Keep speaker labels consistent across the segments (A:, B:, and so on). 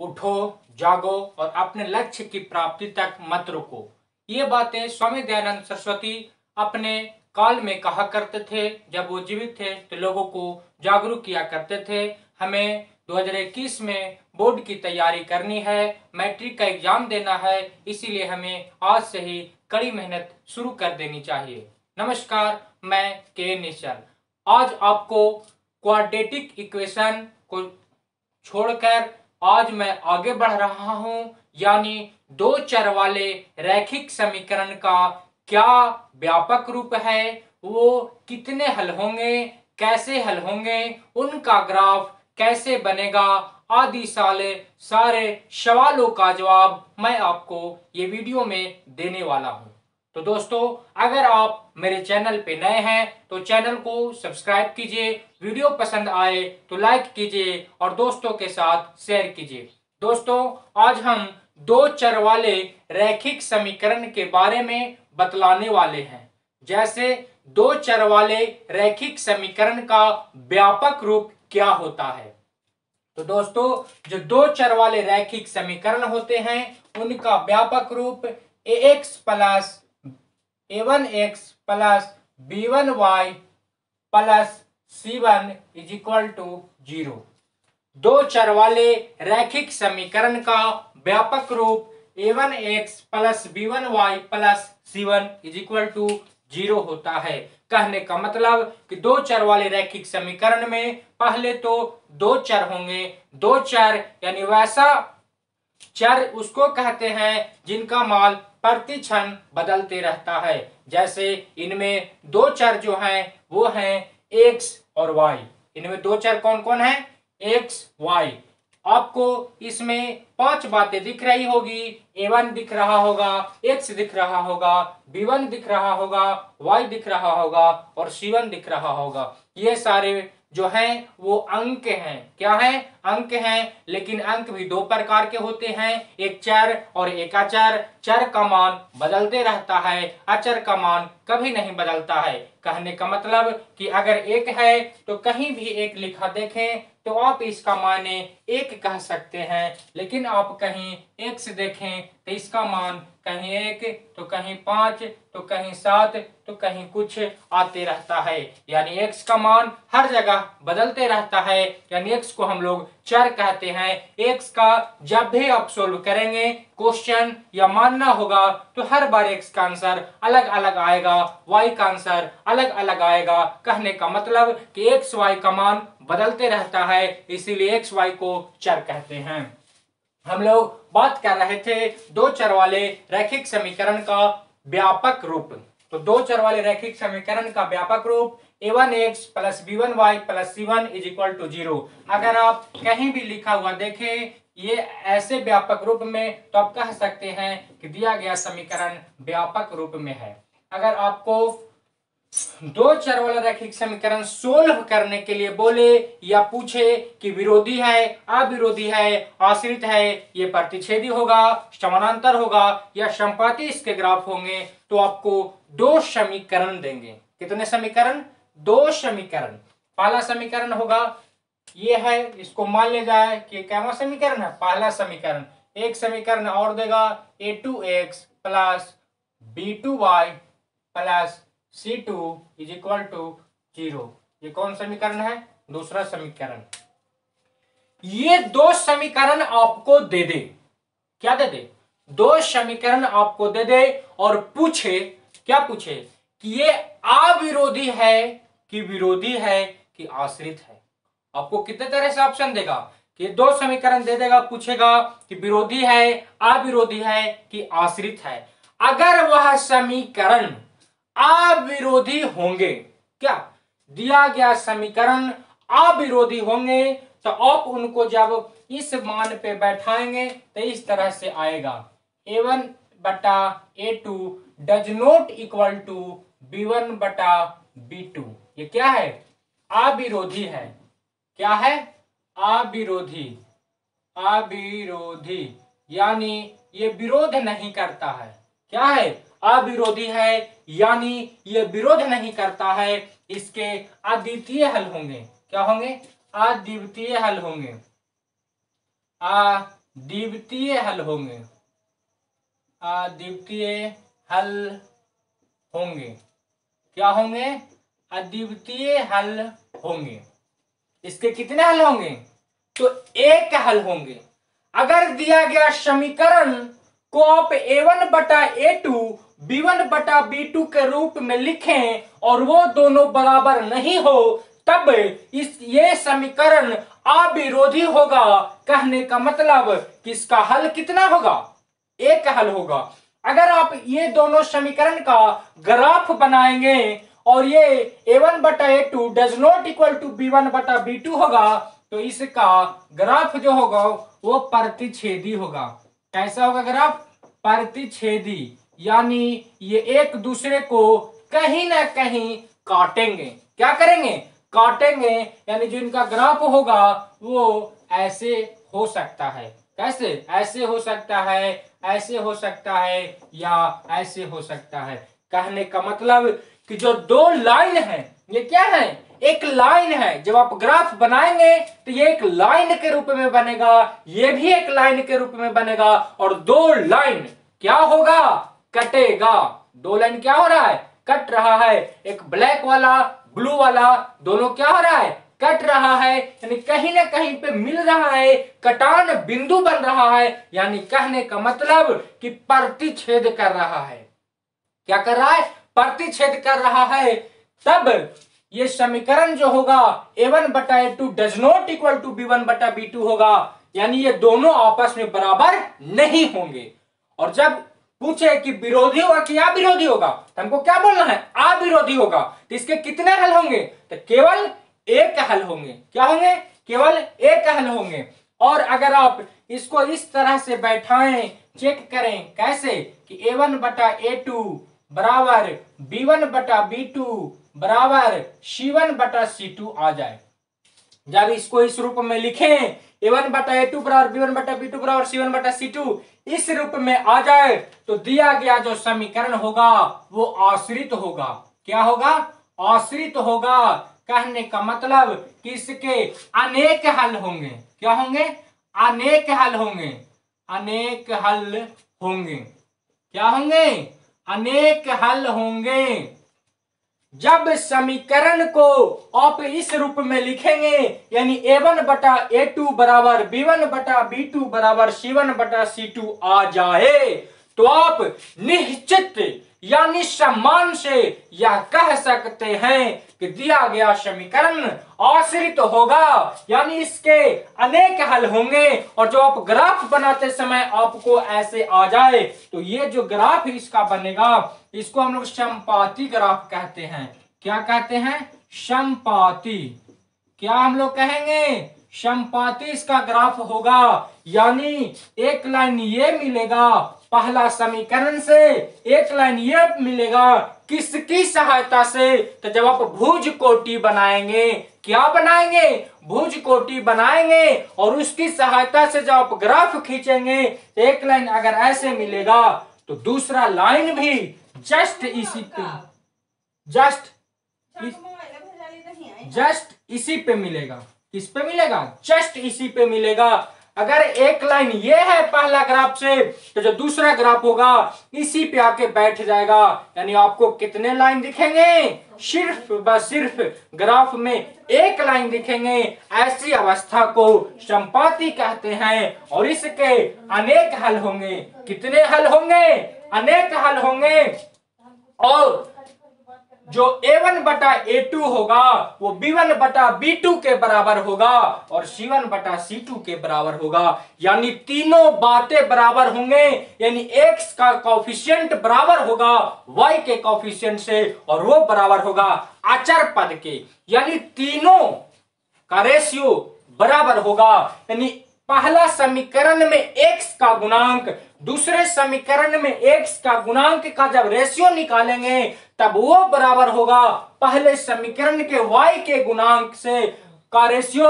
A: उठो, जागो और अपने लक्ष्य की प्राप्ति तक मत रुको। ये बातें स्वामी दयानंद सरस्वती अपने काल में कहा करते थे। जब वो जीवित थे तो लोगों को जागरूक किया करते थे। हमें 2021 में बोर्ड की तैयारी करनी है, मैट्रिक का एग्जाम देना है, इसीलिए हमें आज से ही कड़ी मेहनत शुरू कर देनी चाहिए। नमस्कार, मैं के निश्चल आज आपको क्वाड्रेटिक इक्वेशन को छोड़कर आज मैं आगे बढ़ रहा हूं, यानी दो चर वाले रैखिक समीकरण का क्या व्यापक रूप है, वो कितने हल होंगे, कैसे हल होंगे, उनका ग्राफ कैसे बनेगा, आदि सारे सवालों का जवाब मैं आपको ये वीडियो में देने वाला हूं। तो दोस्तों, अगर आप मेरे चैनल पे नए हैं तो चैनल को सब्सक्राइब कीजिए, वीडियो पसंद आए तो लाइक कीजिए और दोस्तों के साथ शेयर कीजिए। दोस्तों, आज हम दो चर वाले रैखिक समीकरण के बारे में बतलाने वाले हैं। जैसे दो चर वाले रैखिक समीकरण का व्यापक रूप क्या होता है। तो दोस्तों, जो दो चर वाले रैखिक समीकरण होते हैं उनका व्यापक रूप ax plus a1x plus b1y plus c1 is equal to 0। दो चर वाले रैखिक समीकरण का व्यापक रूप a1x plus b1y plus c1 is equal to 0 होता है। कहने का मतलब कि दो चर वाले रैखिक समीकरण में पहले तो दो चर होंगे। दो चर यानी वैसा चर उसको कहते हैं जिनका मान प्रति क्षण बदलते रहता है। जैसे इनमें दो चर जो हैं वो हैं x और y। इनमें दो चर कौन कौन है? x, y। आपको इसमें 5 बातें दिख रही होगी। a1 दिख रहा होगा, x दिख रहा होगा, b1 दिख रहा होगा, y दिख रहा होगा और c1 दिख रहा होगा। ये सारे जो हैं वो अंक हैं। क्या है? अंक हैं। लेकिन अंक भी दो प्रकार के होते हैं, एक चर और एक अचर। चर का मान बदलते रहता है, अचर का मान कभी नहीं बदलता है। कहने का मतलब कि अगर एक है तो कहीं भी एक लिखा देखें तो आप इसका माने एक कह सकते हैं, लेकिन आप कहीं x देखें तो इसका मान कहीं 1 तो कहीं 5 तो कहीं 7 तो कहीं कुछ आते रहता है। यानी x का मान हर जगह बदलते रहता है, यानी x को हम लोग चर कहते हैं। x का जब भी आप सोल्व करेंगे क्वेश्चन या मानना होगा तो हर बार x का आंसर अलग अलग आएगा, y का आंसर अलग अलग आएगा। कहने का मतलब कि x y का मान बदलते रहता है, इसीलिए x y को चर कहते हैं। हम लोग बात कर रहे थे दो चर वाले रैखिक समीकरण का व्यापक रूप। तो दो चर वाले रैखिक समीकरण का व्यापक रूप a1x plus b1y plus c1 is equal to 0। अगर आप कहीं भी लिखा हुआ देखें ये ऐसे व्यापक रूप में तो आप कह सकते हैं कि दिया गया समीकरण व्यापक रूप में है। अगर आपको दो चर वाला रैखिक समीकरण सोल्व करने के लिए बोले या पूछे कि विरोधी है, अविरोधी है, आश्रित है, ये प्रतिच्छेदी होगा, समानांतर होगा या संपाती इसके ग्राफ होंगे, तो आपको दो समीकरण देंगे। कितने समीकरण? दो समीकरण। पहला समीकरण होगा ये है, इसको मान ले जाए कि क्या समीकरण है? पहला समीकरण। एक समीकरण और देगा a2x plus b2y plus c2 is equal to 0। ये कौन समीकरण है? दूसरा समीकरण। ये दो समीकरण आपको दे दे। क्या दे दे? दो समीकरण आपको दे दे और पूछे, क्या पूछे कि ये अविरोधी है कि विरोधी है कि आश्रित है। आपको कितने तरह से ऑप्शन देगा कि दो समीकरण दे देगा, पूछेगा कि विरोधी है, अविरोधी है कि आश्रित है। अगर वह समीकरण अविरोधी होंगे, क्या दिया गया समीकरण अविरोधी होंगे तो आप उनको जब इस मान पे बैठाएंगे तो इस तरह से आएगा a1 बटा a2 does not equal to b1 बटा b2। ये क्या है? अविरोधी है। क्या है? अविरोधी। अविरोधी यानी ये विरोध नहीं करता है। क्या है? अविरोधी है यानी ये विरोध नहीं करता है। इसके अद्वितीय हल होंगे। क्या होंगे? अद्वितीय हल होंगे। अद्वितीय हल होंगे, अद्वितीय हल होंगे। क्या होंगे? अद्वितीय हल होंगे। इसके कितने हल होंगे? तो एक हल होंगे। अगर दिया गया समीकरण को आप a1 बटा a2 b1 बटा b2 के रूप में लिखें और वो दोनों बराबर नहीं हो, तब ये समीकरण अविरोधी होगा। कहने का मतलब कि इसका हल कितना होगा? एक हल होगा। अगर आप ये दोनों समीकरण का ग्राफ बनाएंगे और ये a1 बटा a2 does not equal to b1 बटा b2 होगा, तो इसका ग्राफ जो होगा वो प्रतिच्छेदी होगा। कैसा होगा ग्राफ? प्रतिच्छेदी, यानी ये एक दूसरे को कहीं ना कहीं काटेंगे। क्या करेंगे? काटेंगे। यानी जो इनका ग्राफ होगा वो ऐसे हो सकता है। कैसे? ऐसे हो सकता है, ऐसे हो सकता है, या ऐसे हो सकता है। कहने का मतलब कि जो दो लाइन है, ये क्या है? एक लाइन है। जब आप ग्राफ बनाएंगे तो ये एक लाइन के रूप में बनेगा, ये भी एक लाइन के रूप में बनेगा, और दो लाइन क्या होगा? कटेगा। दो लाइन क्या हो रहा है? कट रहा है। एक ब्लैक वाला, ब्लू वाला, दोनों क्या हो रहा है? कट रहा है। यानी कहीं ना कहीं पे मिल रहा है, कटान बिंदु बन रहा है। यानी कहने का मतलब कि प्रतिच्छेद कर रहा है। क्या कर रहा है? प्रतिच्छेद कर रहा है। तब ये समीकरण जो होगा a1 बटा a2 does not equal to b1 बटा b2 होगा। यानी ये दोनों आपस में बराबर नहीं होंगे। और जब पूछे कि विरोधी होगा कि अविरोधी होगा, तो हमको क्या बोलना है? अविरोधी होगा। तो इसके कितने हल होंगे? तो केवल एक हल होंगे। क्या होंगे? केवल एक हल होंगे। और अगर आप इसको इस तरह से बैठाएं, चेक करें कैसे कि a1 बटा a2 बराबर b1 बटा b2 बराबर c1 बटा c2 आ जाए। जब इसको इस रूप में लिखें, a1 बटा a2 बराबर b1 बटा b2 बराबर c1 बटा c2 इस रूप में आ जाए, तो दिया गया जो समीकरण होगा वो आश्रित होगा। क्या होगा? आश्रित होगा। कहने का मतलब कि इसके अनेक हल होंगे। क्या होंगे? अनेक हल होंगे। अनेक हल होंगे। क्या होंगे? अनेक हल होंगे। जब समीकरण को आप इस रूप में लिखेंगे, यानी a1 बटा a2 बराबर b1 बटा b2 बराबर c1 बटा c2 आ जाए, तो आप निश्चित यानी सम्मान से यह कह सकते हैं कि दिया गया समीकरण आश्रित होगा। यानी इसके अनेक हल होंगे। और जो आप ग्राफ बनाते समय आपको ऐसे आ जाए, तो ये जो ग्राफ इसका बनेगा, इसको हम लोग समपाती ग्राफ कहते हैं। क्या कहते हैं? समपाती। क्या हम लोग कहेंगे? समपाती इसका ग्राफ होगा। यानी एक लाइन ये मिलेगा पहला समीकरण से, एक लाइन ये मिलेगा किसकी सहायता से? तो जब आप भुज कोटि बनाएंगे, क्या बनाएंगे? भुज कोटि बनाएंगे, और उसकी सहायता से जब आप ग्राफ खींचेंगे, तो एक लाइन अगर ऐसे मिलेगा तो दूसरा लाइन भी जस्ट इसी पे, जस्ट इसी पे मिलेगा। किस पे मिलेगा? जस्ट इसी पे मिलेगा। अगर एक लाइन ये है पहला ग्राफ से, तो जो दूसरा ग्राफ होगा इसी पे आके बैठ जाएगा। यानी आपको कितने लाइन दिखेंगे? सिर्फ बस सिर्फ ग्राफ में एक लाइन दिखेंगे। ऐसी अवस्था को समपाती कहते हैं। और इसके अनेक हल होंगे। कितने हल होंगे? अनेक हल होंगे। और जो a1 बटा a2 होगा वो b1 बटा b2 के बराबर होगा और c1 बटा c2 के बराबर होगा। यानी तीनों बातें बराबर होंगे। यानी x का कॉफिशिएंट बराबर होगा y के कॉफिशिएंट से, और वो बराबर होगा अचर पद के। यानी तीनों का रेशियो बराबर होगा। यानी पहला समीकरण में x का गुणांक, दूसरे समीकरण में x का गुणांक का जब रेशियो निकालेंगे तब वो बराबर होगा पहले समीकरण के y के गुणांक से का रेशियो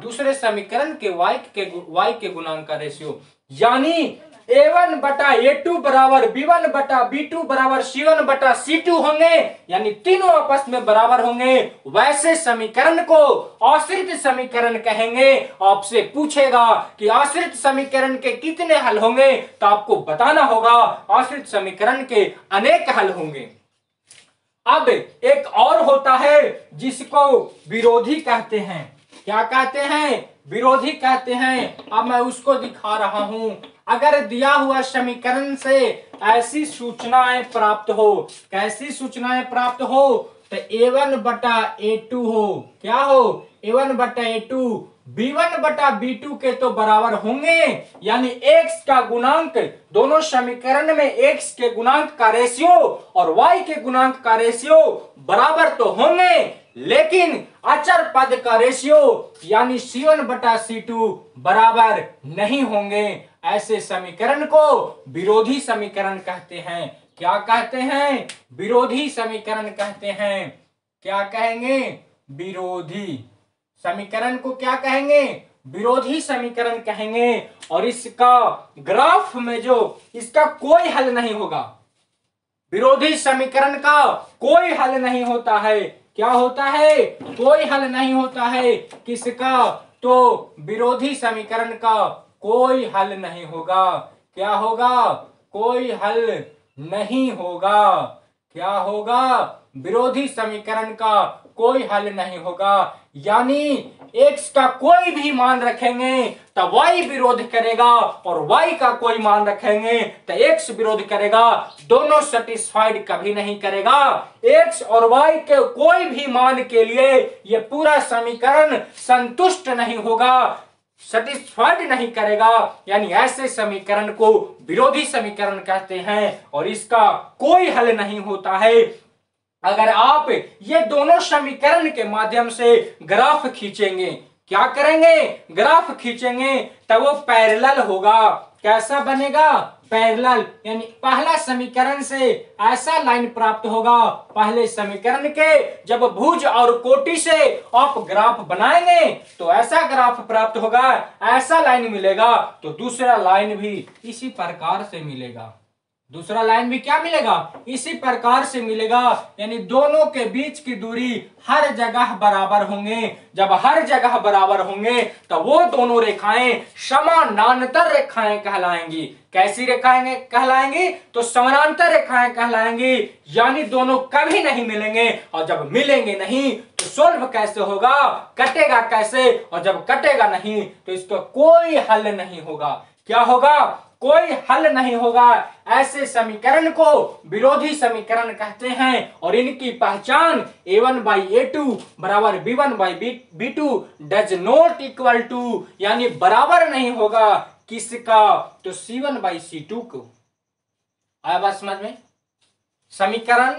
A: दूसरे समीकरण के y के गुणांक का रेशियो। यानी A1 बटा A2 बराबर B1 बटा B2 बराबर C1 बटा C2 होंगे, यानी तीनों आपस में बराबर होंगे, वैसे समीकरण को आश्रित समीकरण कहेंगे। आपसे पूछेगा कि आश्रित समीकरण के कितने हल होंगे, तो आपको बताना होगा आश्रित समीकरण के अनेक हल होंगे। अब एक और होता है जिसको विरोधी कहते हैं। क्या कहते हैं? विरोधी कहते हैं। अब मैं उसको दिखा रहा हूं। अगर दिया हुआ समीकरण से ऐसी सूचनाएं प्राप्त हो, कैसी सूचनाएं प्राप्त हो, तो A1 बटा A2 हो, क्या हो? A1 बटा A2 B1 बटा B2 के तो बराबर होंगे, यानी x का गुणांक, दोनों समीकरण में x के गुणांक का रेशियो और y के गुणांक का रेशियो बराबर तो होंगे, लेकिन अचर पद का रेशियो यानी C1 बटा C2 बराबर नहीं होंगे। ऐसे समीकरण को विरोधी समीकरण कहते हैं। क्या कहते हैं? विरोधी समीकरण कहते हैं। क्या कहेंगे? विरोधी समीकरण को क्या कहेंगे? विरोधी समीकरण कहेंगे। और इसका ग्राफ में जो इसका कोई हल नहीं होगा, विरोधी समीकरण का कोई हल नहीं होता है। क्या होता है? कोई हल नहीं होता है। किसका? तो विरोधी समीकरण का कोई हल नहीं होगा। क्या होगा? कोई हल नहीं होगा। क्या होगा? विरोधी समीकरण का कोई हल नहीं होगा, यानी x का कोई भी मान रखेंगे तो y विरोध करेगा, और y का कोई मान रखेंगे तो x विरोध करेगा। दोनों सेटिस्फाइड कभी नहीं करेगा। x और y के कोई भी मान के लिए ये पूरा समीकरण संतुष्ट नहीं होगा, सेटिस्फाइड नहीं करेगा, यानी ऐसे समीकरण को विरोधी समीकरण कहते हैं और इसका कोई हल नहीं होता है। अगर आप ये दोनों समीकरण के माध्यम से ग्राफ खींचेंगे, क्या करेंगे? ग्राफ खींचेंगे तब वो पैरेलल होगा। कैसा बनेगा? पैरेलल, यानी पहला समीकरण से ऐसा लाइन प्राप्त होगा, पहले समीकरण के जब भुज और कोटि से आप ग्राफ बनाएंगे तो ऐसा ग्राफ प्राप्त होगा, ऐसा लाइन मिलेगा, तो दूसरा लाइन भी इसी प्रकार से मिलेगा। दूसरा लाइन भी क्या मिलेगा? इसी प्रकार से मिलेगा, यानी दोनों के बीच की दूरी हर जगह बराबर होंगे। जब हर जगह बराबर होंगे तो वो दोनों रेखाएं समानांतर रेखाएं कहलाएंगी। कैसी रेखाएं कहलाएंगी? तो समानांतर रेखाएं कहलाएंगी, यानी दोनों कभी नहीं मिलेंगे, और जब मिलेंगे नहीं तो सोल्व कैसे होगा? कटेगा कैसे? और जब कटेगा नहीं तो इसका कोई हल नहीं होगा। क्या होगा? कोई हल नहीं होगा। ऐसे समीकरण को विरोधी समीकरण कहते हैं और इनकी पहचान A1 बाई A2 बराबर B1 by B2 does not equal to, यानी बराबर नहीं होगा किसका? तो C1 बाई C2 को। आया बात समझ में? समीकरण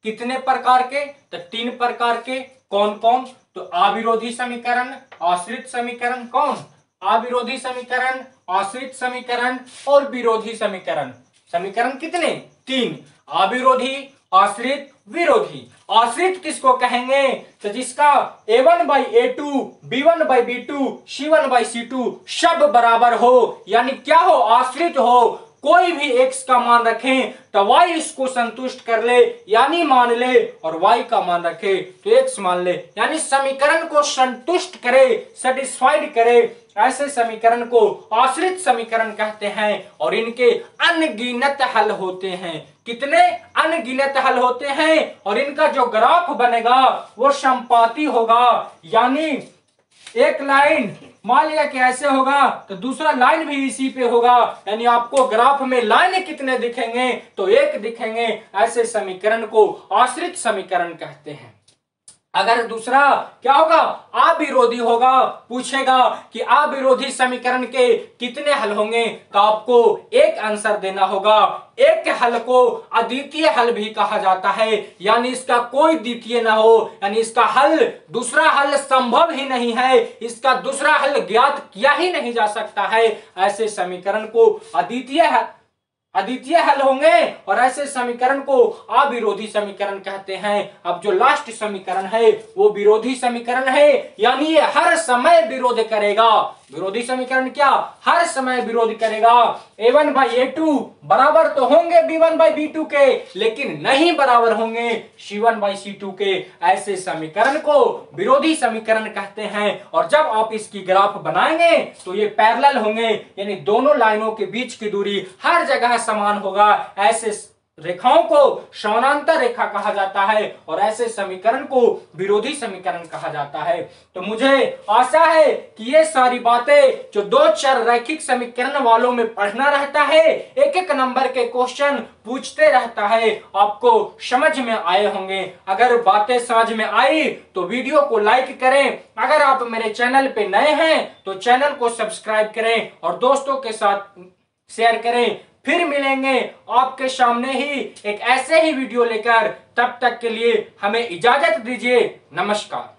A: कितने प्रकार के? तो 3 प्रकार के। कौन कौन? तो अविरोधी समीकरण, आश्रित समीकरण, कौन? अविरोधी समीकरण, आश्रित समीकरण और विरोधी समीकरण। समीकरण कितने? 3। अविरोधी, आश्रित, विरोधी। आश्रित किसको कहेंगे? तो जिसका A1 by A2, B1 by B2, C1 by C2 सब बराबर हो, यानी क्या हो? आश्रित हो। कोई भी x का मान रखें तो y इसको संतुष्ट कर ले, यानी मान ले, और y का मान रखे तो x मान ले, यानी समीकरण को संतुष्ट करे, सेटिस्फाइड करे। ऐसे समीकरण को आश्रित समीकरण कहते हैं और इनके अनगिनत हल होते हैं। कितने? अनगिनत हल होते हैं, और इनका जो ग्राफ बनेगा वो संपाती होगा, यानी एक लाइन मान लिया कि ऐसे होगा तो दूसरा लाइन भी इसी पे होगा, यानी आपको ग्राफ में लाइन कितने दिखेंगे? तो एक दिखेंगे। ऐसे समीकरण को आश्रित समीकरण कहते हैं। अगर दूसरा क्या होगा? अविरोधी होगा। पूछेगा कि अविरोधी समीकरण के कितने हल होंगे, तो आपको एक आंसर देना होगा। एक हल को अद्वितीय हल भी कहा जाता है, यानी इसका कोई द्वितीय ना हो, यानी इसका हल, दूसरा हल संभव ही नहीं है, इसका दूसरा हल ज्ञात किया ही नहीं जा सकता है। ऐसे समीकरण को अद्वितीय हल होंगे और ऐसे समीकरण को अविरोधी समीकरण कहते हैं। अब जो लास्ट समीकरण है वो विरोधी समीकरण है, यानी ये हर समय विरोध करेगा, विरोधी समीकरण क्या हर समय विरोध करेगा। a1 बाई a2 बराबर तो होंगे b1 बाई b2 के, लेकिन नहीं बराबर होंगे c1 बाई c2 के। ऐसे समीकरण को विरोधी समीकरण कहते हैं। और जब आप इसकी ग्राफ बनाएंगे तो ये पैरेलल होंगे, यानी दोनों लाइनों के बीच की दूरी हर जगह समान होगा। ऐसे रेखाओं को समानांतर रेखा कहा जाता है और ऐसे समीकरण को विरोधी समीकरण कहा जाता है। तो मुझे आशा है कि ये सारी बातें जो दो चर रैखिक समीकरण वालों में पढ़ना रहता है, एक एक नंबर के क्वेश्चन पूछते रहता है, आपको समझ में आए होंगे। अगर बातें समझ में आई तो वीडियो को लाइक करें। अगर आप मेरे चैनल पे नए हैं तो चैनल को सब्सक्राइब करें और दोस्तों के साथ शेयर करें। फिर मिलेंगे आपके सामने ही एक ऐसे ही वीडियो लेकर, तब तक के लिए हमें इजाजत दीजिए। नमस्कार।